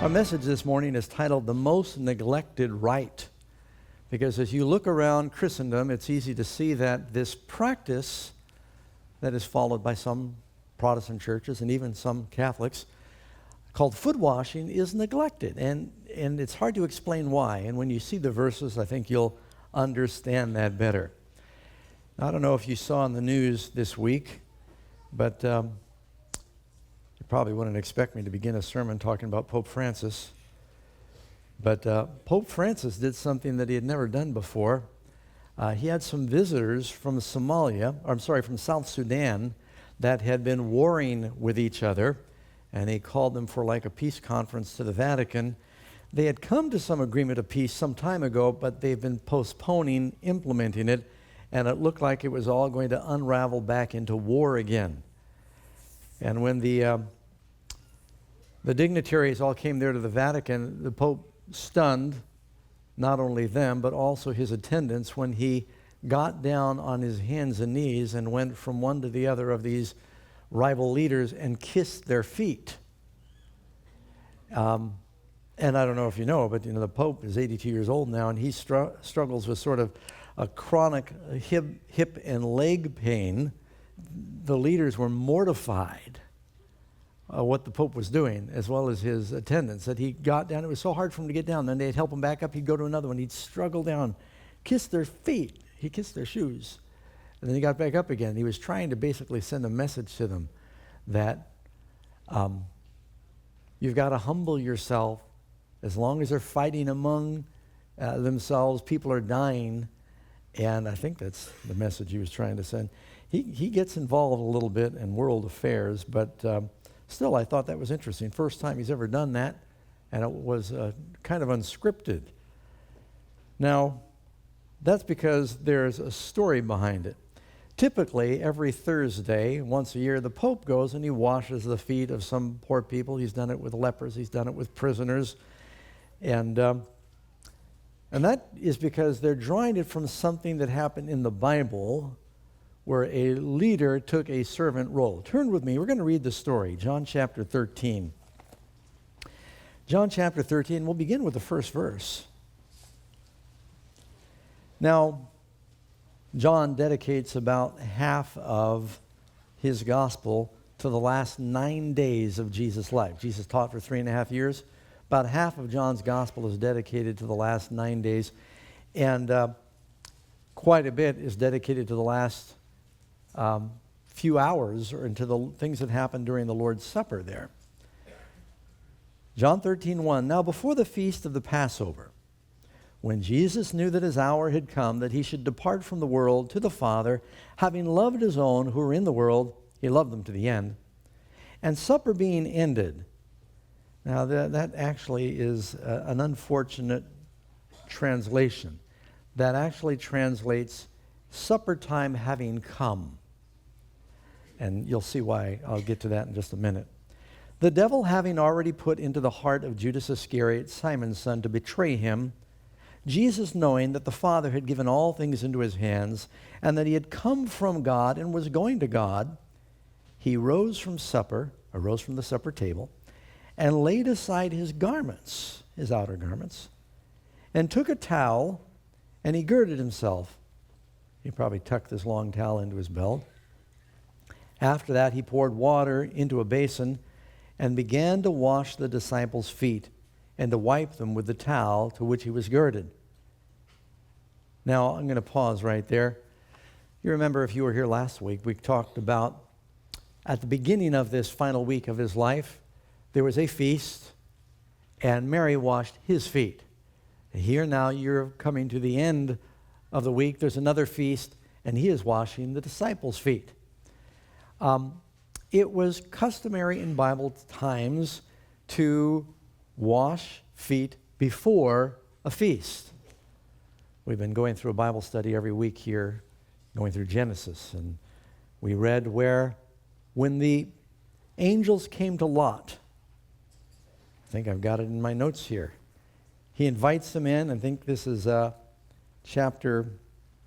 Our message this morning is titled The Most Neglected Rite, because as you look around Christendom, it's easy to see that this practice that is followed by some Protestant churches and even some Catholics, called footwashing, is neglected. And it's hard to explain why. And when you see the verses, I think you'll understand that better. I don't know if you saw in the news this week, but you probably wouldn't expect me to begin a sermon talking about Pope Francis. But Pope Francis did something that he had never done before. He had some visitors from from South Sudan that had been warring with each other, and he called them for like a peace conference to the Vatican. They had come to some agreement of peace some time ago, but they've been postponing implementing it, and it looked like it was all going to unravel back into war again. And when the dignitaries all came there to the Vatican, the Pope stunned not only them, but also his attendants when he got down on his hands and knees and went from one to the other of these rival leaders and kissed their feet. And I don't know if you know, but the Pope is 82 years old now, and he struggles with sort of a chronic hip and leg pain. The leaders were mortified what the Pope was doing, as well as his attendants, that he got down. It was so hard for him to get down. Then they'd help him back up. He'd go to another one. He'd struggle down, kiss their feet. He kissed their shoes. And then he got back up again. He was trying to basically send a message to them that you've got to humble yourself. As long as they're fighting among themselves, people are dying. And I think that's the message he was trying to send. He gets involved a little bit in world affairs, but still I thought that was interesting. First time he's ever done that, and it was kind of unscripted. Now, that's because there's a story behind it. Typically, every Thursday, once a year, the Pope goes and he washes the feet of some poor people. He's done it with lepers. He's done it with prisoners. And that is because they're drawing it from something that happened in the Bible where a leader took a servant role. Turn with me. We're going to read the story, John chapter 13. John chapter 13, we'll begin with the first verse. Now, John dedicates about half of his gospel to the last 9 days of Jesus' life. Jesus taught for 3.5 years. About half of John's gospel is dedicated to the last 9 days, and quite a bit is dedicated to the last few hours, or into the things that happened during the Lord's Supper there. John 13:1, Now before the feast of the Passover, when Jesus knew that his hour had come, that he should depart from the world to the Father, having loved his own who were in the world, he loved them to the end. And supper being ended. Now that actually is an unfortunate translation. That actually translates supper time having come. And you'll see why. I'll get to that in just a minute. The devil having already put into the heart of Judas Iscariot, Simon's son, to betray him, Jesus, knowing that the Father had given all things into his hands, and that he had come from God and was going to God, he rose from the supper table, and laid aside his garments, his outer garments, and took a towel, and he girded himself. He probably tucked this long towel into his belt. After that, he poured water into a basin and began to wash the disciples' feet and to wipe them with the towel to which he was girded. Now, I'm going to pause right there. You remember, if you were here last week, we talked about at the beginning of this final week of his life, there was a feast, and Mary washed his feet. Here now, you're coming to the end of the week. There's another feast, and he is washing the disciples' feet. It was customary in Bible times to wash feet before a feast. We've been going through a Bible study every week here, going through Genesis, and we read where when the angels came to Lot, I think I've got it in my notes here, he invites them in. I think this is chapter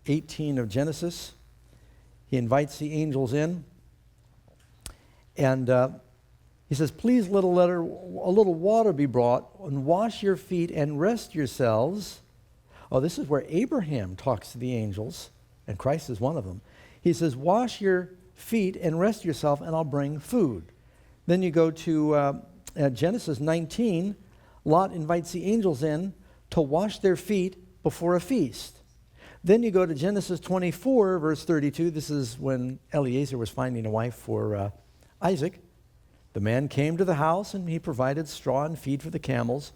18 of Genesis. He invites the angels in, and He says, please let a little water be brought, and wash your feet and rest yourselves. Oh, this is where Abraham talks to the angels, and Christ is one of them. He says, wash your feet and rest yourself, and I'll bring food. Then you go to Genesis 19. Lot invites the angels in to wash their feet before a feast. Then you go to Genesis 24, verse 32. This is when Eliezer was finding a wife for Isaac. The man came to the house, and he provided straw and feed for the camels,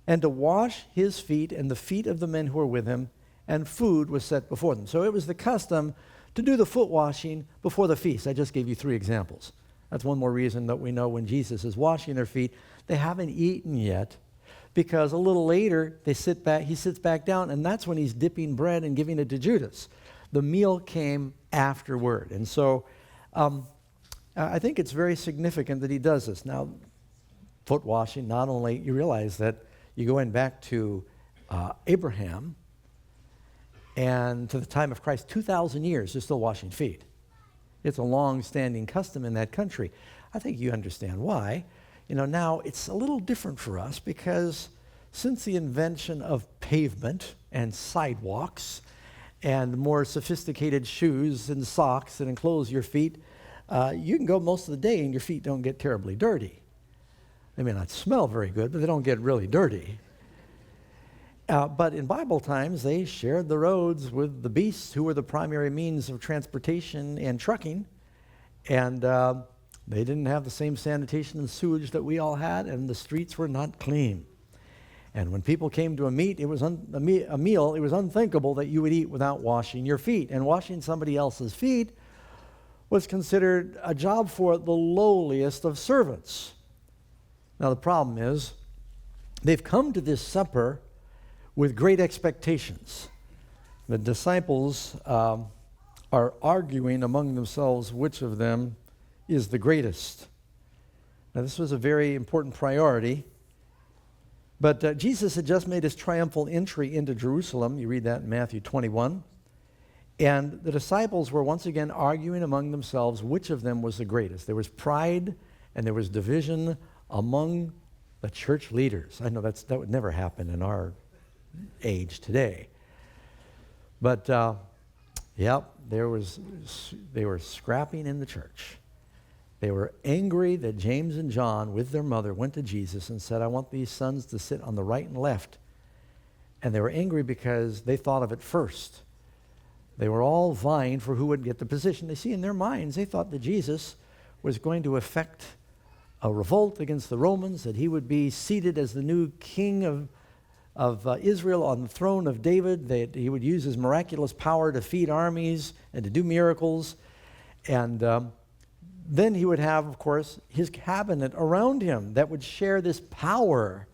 and to wash his feet and the feet of the men who were with him, and food was set before them. So it was the custom to do the foot washing before the feast. I just gave you 3 examples. That's one more reason that we know when Jesus is washing their feet, they haven't eaten yet, because a little later he sits back down, and that's when he's dipping bread and giving it to Judas. The meal came afterward. And so I think it's very significant that he does this. Now, foot washing, not only, you realize that you go in back to Abraham and to the time of Christ, 2,000 years, they're still washing feet. It's a long-standing custom in that country. I think you understand why. Now it's a little different for us because since the invention of pavement and sidewalks and more sophisticated shoes and socks that enclose your feet, you can go most of the day and your feet don't get terribly dirty. They may not smell very good, but they don't get really dirty. But in Bible times, they shared the roads with the beasts, who were the primary means of transportation and trucking. And they didn't have the same sanitation and sewage that we all had, and the streets were not clean. And when people came to a meal, it was unthinkable that you would eat without washing your feet. And washing somebody else's feet was considered a job for the lowliest of servants. Now the problem is, they've come to this supper with great expectations. The disciples are arguing among themselves which of them is the greatest. Now this was a very important priority, but Jesus had just made his triumphal entry into Jerusalem. You read that in Matthew 21. And the disciples were once again arguing among themselves which of them was the greatest. There was pride and there was division among the church leaders. I know that would never happen in our age today. But, they were scrapping in the church. They were angry that James and John, with their mother, went to Jesus and said, I want these sons to sit on the right and left. And they were angry because they thought of it first. They were all vying for who would get the position. They see in their minds, they thought that Jesus was going to effect a revolt against the Romans, that he would be seated as the new king of Israel on the throne of David, that he would use his miraculous power to feed armies and to do miracles. And then he would have, of course, his cabinet around him that would share this power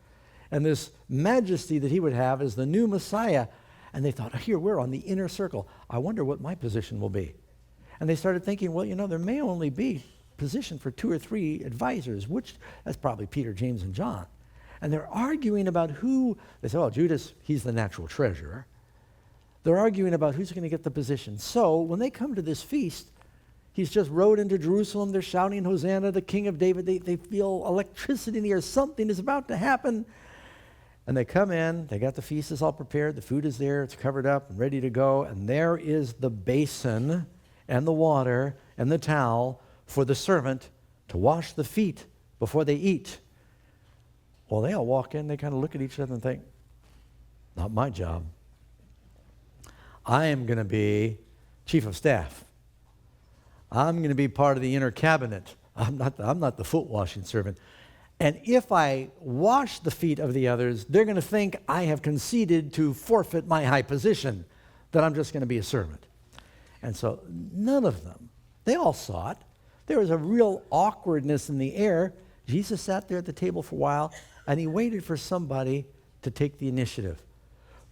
and this majesty that he would have as the new Messiah. And they thought, here, we're on the inner circle. I wonder what my position will be. And they started thinking, well, there may only be position for 2 or 3 advisors, that's probably Peter, James, and John. And they're arguing about who. They say, Judas, he's the natural treasurer. They're arguing about who's going to get the position. So when they come to this feast, he's just rode into Jerusalem. They're shouting, Hosanna, the King of David. They feel electricity in the air. Something is about to happen. And they come in. They got the feast is all prepared. The food is there. It's covered up and ready to go. And there is the basin and the water and the towel for the servant to wash the feet before they eat. Well, they all walk in. They kind of look at each other and think, not my job. I am going to be chief of staff. I'm going to be part of the inner cabinet. I'm not the foot washing servant. And if I wash the feet of the others, they're going to think I have conceded to forfeit my high position, that I'm just going to be a servant. And so none of them, they all saw it. There was a real awkwardness in the air. Jesus sat there at the table for a while, and he waited for somebody to take the initiative.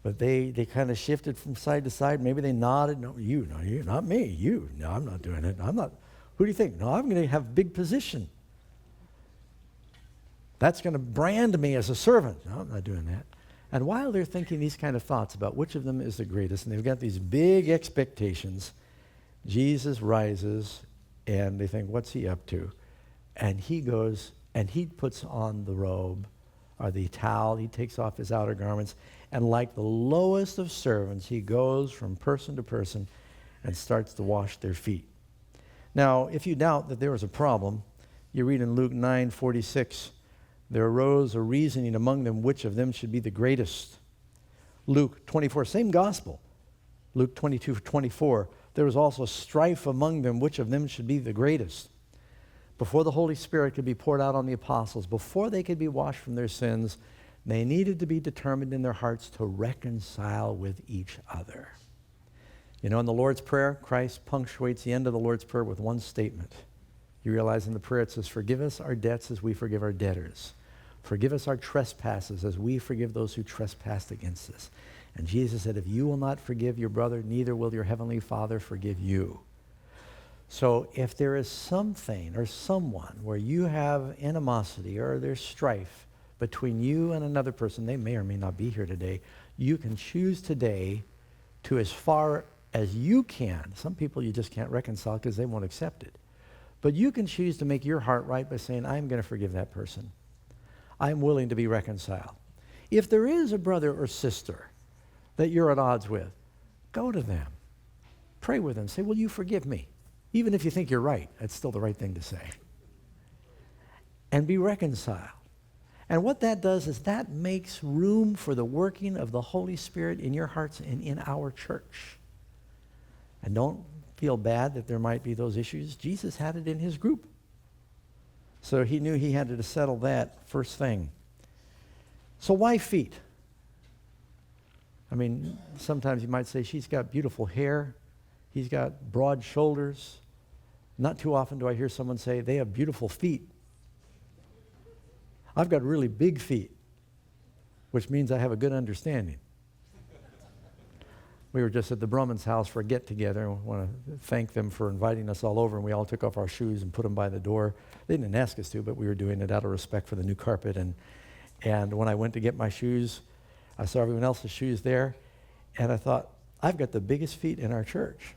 But they kind of shifted from side to side. Maybe they nodded. No, you, not me. You. No, I'm not doing it. I'm not. Who do you think? No, I'm going to have big position. That's going to brand me as a servant. No, I'm not doing that. And while they're thinking these kind of thoughts about which of them is the greatest, and they've got these big expectations, Jesus rises, and they think, what's he up to? And he goes And he puts on the robe or the towel. He takes off his outer garments. And like the lowest of servants, he goes from person to person and starts to wash their feet. Now, if you doubt that there was a problem, you read in Luke 9:46, there arose a reasoning among them which of them should be the greatest. Luke 24, same gospel. Luke 22:24, there was also strife among them which of them should be the greatest. Before the Holy Spirit could be poured out on the apostles, before they could be washed from their sins, they needed to be determined in their hearts to reconcile with each other. You know, in the Lord's Prayer, Christ punctuates the end of the Lord's Prayer with one statement. You realize in the prayer it says, forgive us our debts as we forgive our debtors. Forgive us our trespasses as we forgive those who trespass against us. And Jesus said, if you will not forgive your brother, neither will your heavenly Father forgive you. So if there is something or someone where you have animosity or there's strife between you and another person, they may or may not be here today, you can choose today to, as far as you can, some people you just can't reconcile because they won't accept it, but you can choose to make your heart right by saying, I'm going to forgive that person. I'm willing to be reconciled. If there is a brother or sister that you're at odds with, go to them. Pray with them. Say, will you forgive me? Even if you think you're right, that's still the right thing to say. And be reconciled. And what that does is that makes room for the working of the Holy Spirit in your hearts and in our church. And don't feel bad that there might be those issues. Jesus had it in his group. So he knew he had to settle that first thing. So why feet? I mean, sometimes you might say, she's got beautiful hair. He's got broad shoulders. Not too often do I hear someone say, they have beautiful feet. I've got really big feet, which means I have a good understanding. We were just at the Brumman's house for a get-together, and I want to thank them for inviting us all over, and we all took off our shoes and put them by the door. They didn't ask us to, but we were doing it out of respect for the new carpet. And when I went to get my shoes, I saw everyone else's shoes there, and I thought, I've got the biggest feet in our church.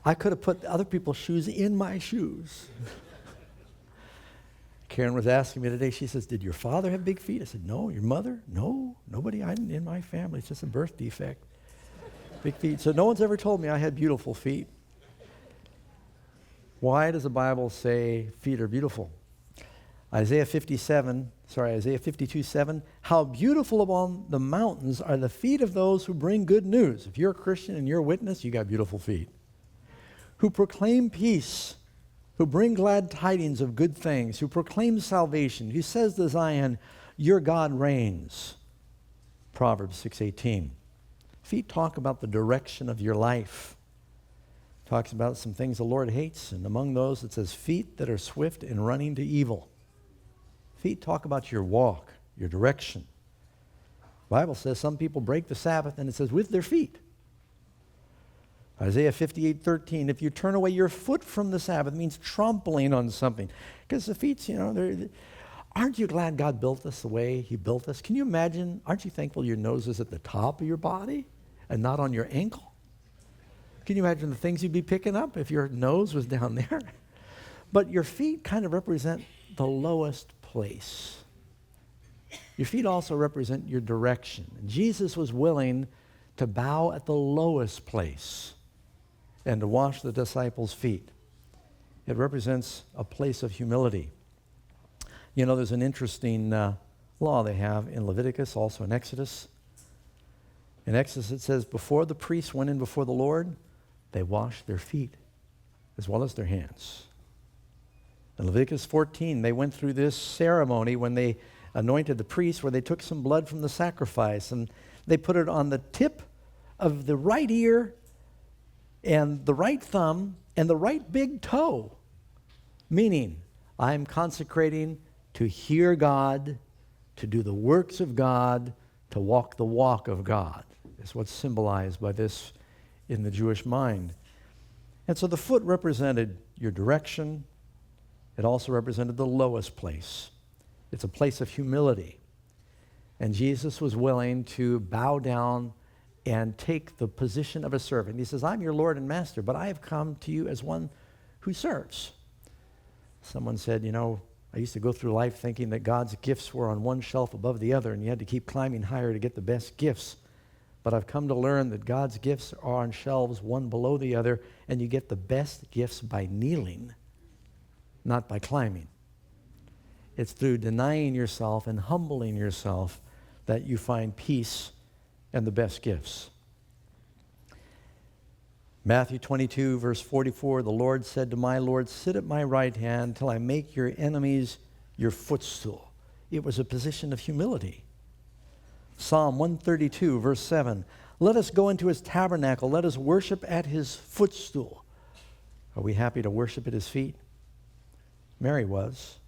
I could have put other people's shoes in my shoes. Karen was asking me today, she says, did your father have big feet? I said, no. Your mother? No. Nobody in my family. It's just a birth defect. Big feet. So no one's ever told me I had beautiful feet. Why does the Bible say feet are beautiful? Isaiah 52:7, how beautiful upon the mountains are the feet of those who bring good news. If you're a Christian and you're a witness, you got beautiful feet. Who proclaim peace, who bring glad tidings of good things, who proclaim salvation, who says to Zion, your God reigns. Proverbs 6:18. Feet talk about the direction of your life. Talks about some things the Lord hates, and among those it says feet that are swift in running to evil. Feet talk about your walk, your direction. The Bible says some people break the Sabbath, and it says with their feet. Isaiah 58:13, if you turn away your foot from the Sabbath, it means trampling on something. Because the feet, aren't you glad God built us the way he built us? Can you imagine, aren't you thankful your nose is at the top of your body and not on your ankle? Can you imagine the things you'd be picking up if your nose was down there? But your feet kind of represent the lowest place. Your feet also represent your direction. Jesus was willing to bow at the lowest place and to wash the disciples' feet. It represents a place of humility. You know, there's an interesting law they have in Leviticus, also in Exodus. In Exodus it says, before the priests went in before the Lord, they washed their feet as well as their hands. In Leviticus 14, they went through this ceremony when they anointed the priests, where they took some blood from the sacrifice and they put it on the tip of the right ear and the right thumb and the right big toe, meaning I'm consecrating to hear God, to do the works of God, to walk the walk of God. Is what's symbolized by this in the Jewish mind. And so the foot represented your direction. It also represented the lowest place. It's a place of humility. And Jesus was willing to bow down and take the position of a servant. He says, I'm your Lord and Master, but I have come to you as one who serves. Someone said, I used to go through life thinking that God's gifts were on one shelf above the other, and you had to keep climbing higher to get the best gifts. But I've come to learn that God's gifts are on shelves one below the other, and you get the best gifts by kneeling, not by climbing. It's through denying yourself and humbling yourself that you find peace and the best gifts. Matthew 22, verse 44, the Lord said to my Lord, sit at my right hand till I make your enemies your footstool. It was a position of humility. Psalm 132, verse 7, let us go into his tabernacle. Let us worship at his footstool. Are we happy to worship at his feet? Mary was.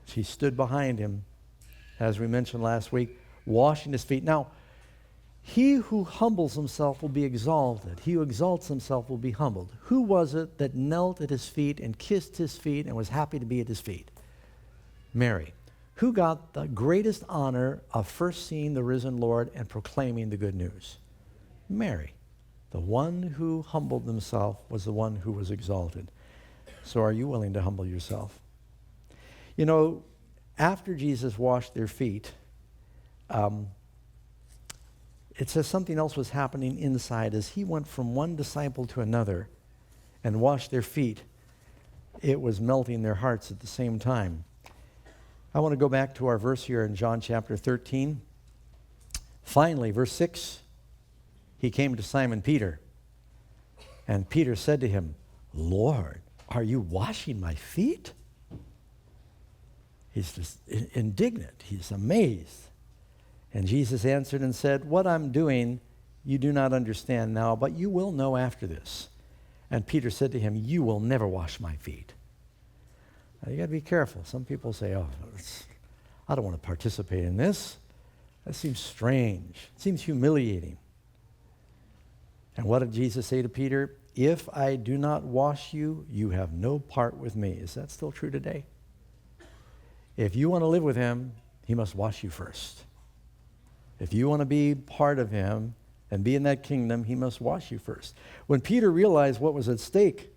She stood behind him, as we mentioned last week, washing his feet. Now, he who humbles himself will be exalted. He who exalts himself will be humbled. Who was it that knelt at his feet and kissed his feet and was happy to be at his feet? Mary. Who got the greatest honor of first seeing the risen Lord and proclaiming the good news? Mary. The one who humbled himself was the one who was exalted. So are you willing to humble yourself? After Jesus washed their feet, it says something else was happening inside. As he went from one disciple to another and washed their feet, it was melting their hearts at the same time. I want to go back to our verse here in John chapter 13. Finally, verse 6, he came to Simon Peter, and Peter said to him, Lord, are you washing my feet? He's just indignant. He's amazed. And Jesus answered and said, what I'm doing you do not understand now, but you will know after this. And Peter said to him, you will never wash my feet. Now, you got to be careful. Some people say, I don't want to participate in this. That seems strange. It seems humiliating. And what did Jesus say to Peter? If I do not wash you, you have no part with me. Is that still true today? If you want to live with him, he must wash you first. If you want to be part of him and be in that kingdom, he must wash you first. When Peter realized what was at stake,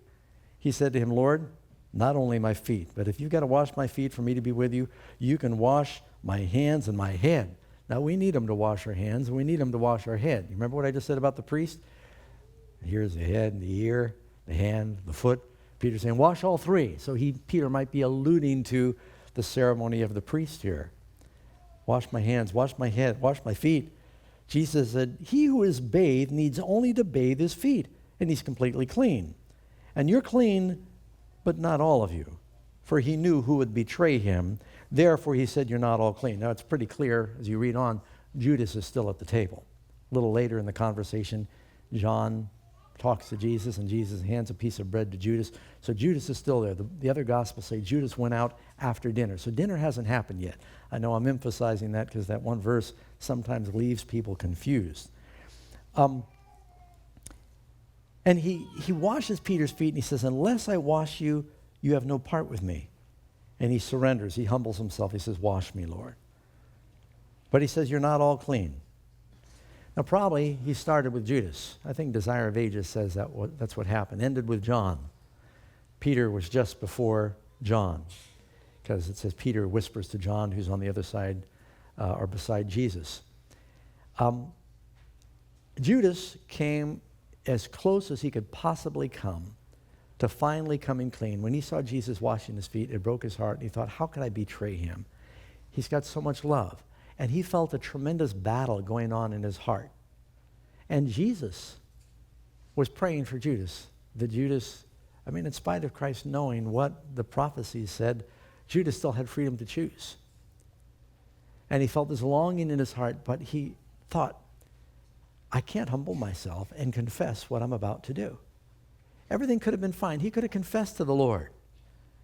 he said to him, Lord, not only my feet, but if you've got to wash my feet for me to be with you, you can wash my hands and my head. Now, we need him to wash our hands, and we need him to wash our head. You remember what I just said about the priest? Here's the head and the ear, the hand, the foot. Peter's saying, wash all three. So Peter might be alluding to the ceremony of the priest here. Wash my hands, wash my head, wash my feet. Jesus said, he who is bathed needs only to bathe his feet, and he's completely clean. And you're clean, but not all of you. For he knew who would betray him. Therefore, he said, you're not all clean. Now, it's pretty clear as you read on, Judas is still at the table. A little later in the conversation, John talks to Jesus, and Jesus hands a piece of bread to Judas. So Judas is still there. The other Gospels say Judas went out after dinner. So dinner hasn't happened yet. I know I'm emphasizing that because that one verse sometimes leaves people confused. And he washes Peter's feet, and he says, unless I wash you, you have no part with me. And he surrenders. He humbles himself. He says, wash me, Lord. But he says, you're not all clean. Now, probably he started with Judas. I think Desire of Ages says that's what happened. Ended with John. Peter was just before John, because it says Peter whispers to John, who's on the other side or beside Jesus. Judas came as close as he could possibly come to finally coming clean. When he saw Jesus washing his feet, it broke his heart, and he thought, how could I betray him? He's got so much love. And he felt a tremendous battle going on in his heart. And Jesus was praying for Judas. In spite of Christ knowing what the prophecies said, Judas still had freedom to choose. And he felt this longing in his heart, but he thought, I can't humble myself and confess what I'm about to do. Everything could have been fine. He could have confessed to the Lord.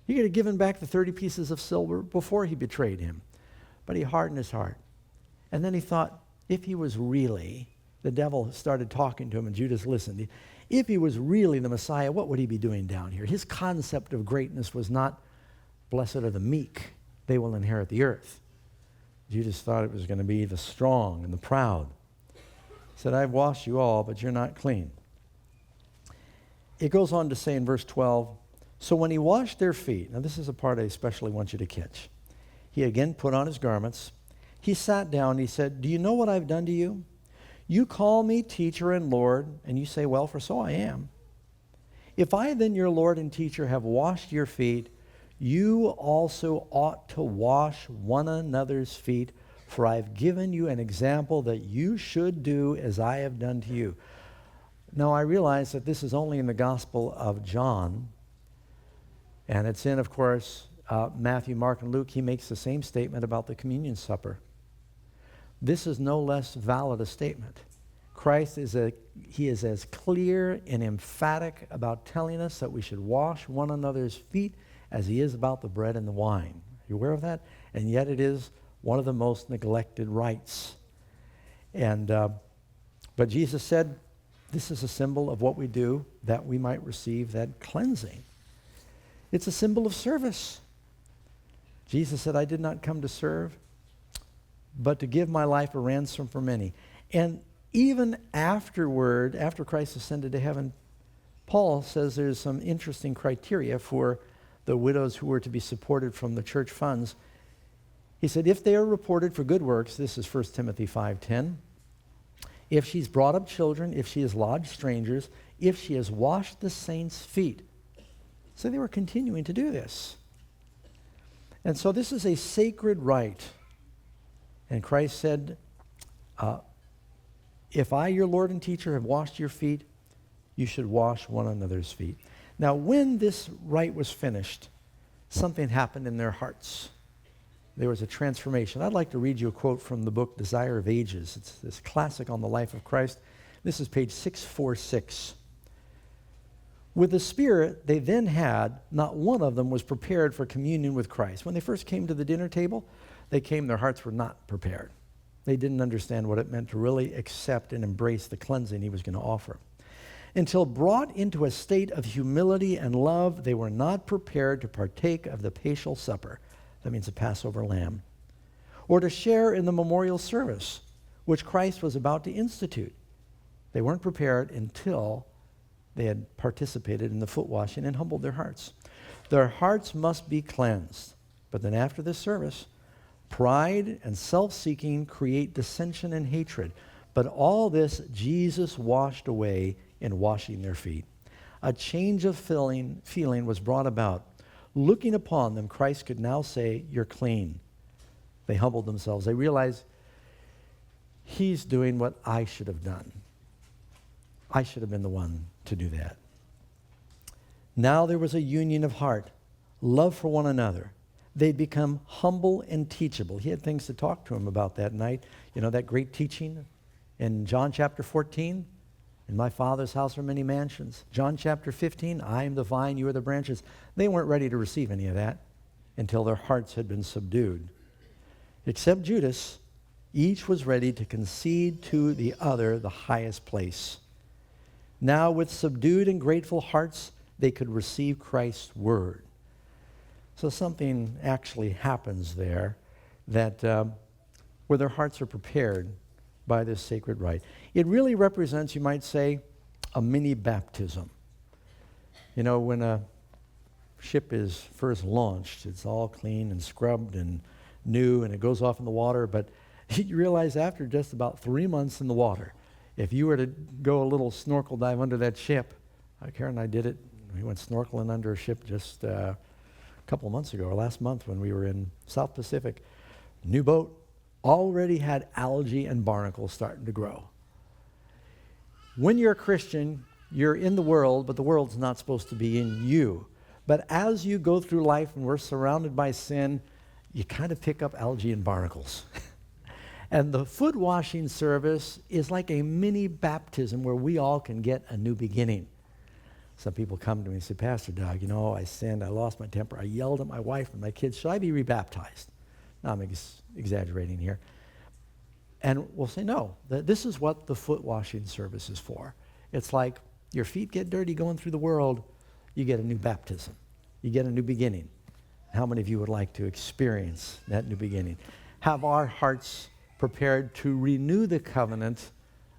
He could have given back the 30 pieces of silver before he betrayed him. But he hardened his heart. And then he thought, if he was really, the devil started talking to him, and Judas listened. If he was really the Messiah, what would he be doing down here? His concept of greatness was not, blessed are the meek, they will inherit the earth. Judas thought it was going to be the strong and the proud. He said, I've washed you all, but you're not clean. It goes on to say in verse 12, So when he washed their feet, now this is a part I especially want you to catch. He again put on his garments. He sat down. He said, "Do you know what I've done to you? You call me teacher and Lord, and you say, well, for so I am. If I then, your Lord and teacher, have washed your feet, you also ought to wash one another's feet, for I have given you an example that you should do as I have done to you." Now, I realize that this is only in the Gospel of John, and it's in, of course, Matthew, Mark, and Luke. He makes the same statement about the communion supper. This is no less valid a statement. Christ is as clear and emphatic about telling us that we should wash one another's feet as he is about the bread and the wine. Are you aware of that? And yet it is one of the most neglected rites. And but Jesus said, this is a symbol of what we do that we might receive that cleansing. It's a symbol of service. Jesus said, "I did not come to serve, but to give my life a ransom for many." And even afterward, after Christ ascended to heaven, Paul says there's some interesting criteria for the widows who were to be supported from the church funds. He said, if they are reported for good works, this is 1 Timothy 5:10, if she's brought up children, if she has lodged strangers, if she has washed the saints' feet. So they were continuing to do this. And so this is a sacred rite. And Christ said, if I, your Lord and teacher, have washed your feet, you should wash one another's feet. Now, when this rite was finished, something happened in their hearts. There was a transformation. I'd like to read you a quote from the book Desire of Ages. It's this classic on the life of Christ. This is page 646. With the Spirit they then had, not one of them was prepared for communion with Christ. When they first came to the dinner table, their hearts were not prepared. They didn't understand what it meant to really accept and embrace the cleansing he was going to offer. Until brought into a state of humility and love, they were not prepared to partake of the Paschal Supper. That means the Passover lamb. Or to share in the memorial service, which Christ was about to institute. They weren't prepared until they had participated in the foot washing and humbled their hearts. Their hearts must be cleansed. But then after this service, pride and self-seeking create dissension and hatred. But all this Jesus washed away in washing their feet. A change of feeling was brought about. Looking upon them, Christ could now say, "You're clean." They humbled themselves. They realized he's doing what I should have done. I should have been the one to do that. Now there was a union of heart, love for one another. They'd become humble and teachable. He had things to talk to him about that night. You know, that great teaching in John chapter 14, "In my Father's house are many mansions." John chapter 15, "I am the vine, you are the branches." They weren't ready to receive any of that until their hearts had been subdued. Except Judas, each was ready to concede to the other the highest place. Now with subdued and grateful hearts, they could receive Christ's word. So something actually happens there that where their hearts are prepared by this sacred rite. It really represents, you might say, a mini baptism. You know, when a ship is first launched, it's all clean and scrubbed and new, and it goes off in the water, but you realize after just about 3 months in the water, if you were to go a little snorkel dive under that ship, Karen and I did it. We went snorkeling under a ship just a couple of months ago, or last month when we were in South Pacific. New boat, already had algae and barnacles starting to grow. When you're a Christian, you're in the world, but the world's not supposed to be in you. But as you go through life and we're surrounded by sin, you kind of pick up algae and barnacles. And the foot washing service is like a mini baptism where we all can get a new beginning. Some people come to me and say, "Pastor Doug, you know, I sinned, I lost my temper, I yelled at my wife and my kids. Should I be rebaptized?" Now, I'm exaggerating here. And we'll say, no, this is what the foot washing service is for. It's like your feet get dirty going through the world, you get a new baptism. You get a new beginning. How many of you would like to experience that new beginning? Have our hearts prepared to renew the covenant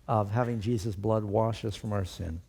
of having Jesus' blood wash us from our sin.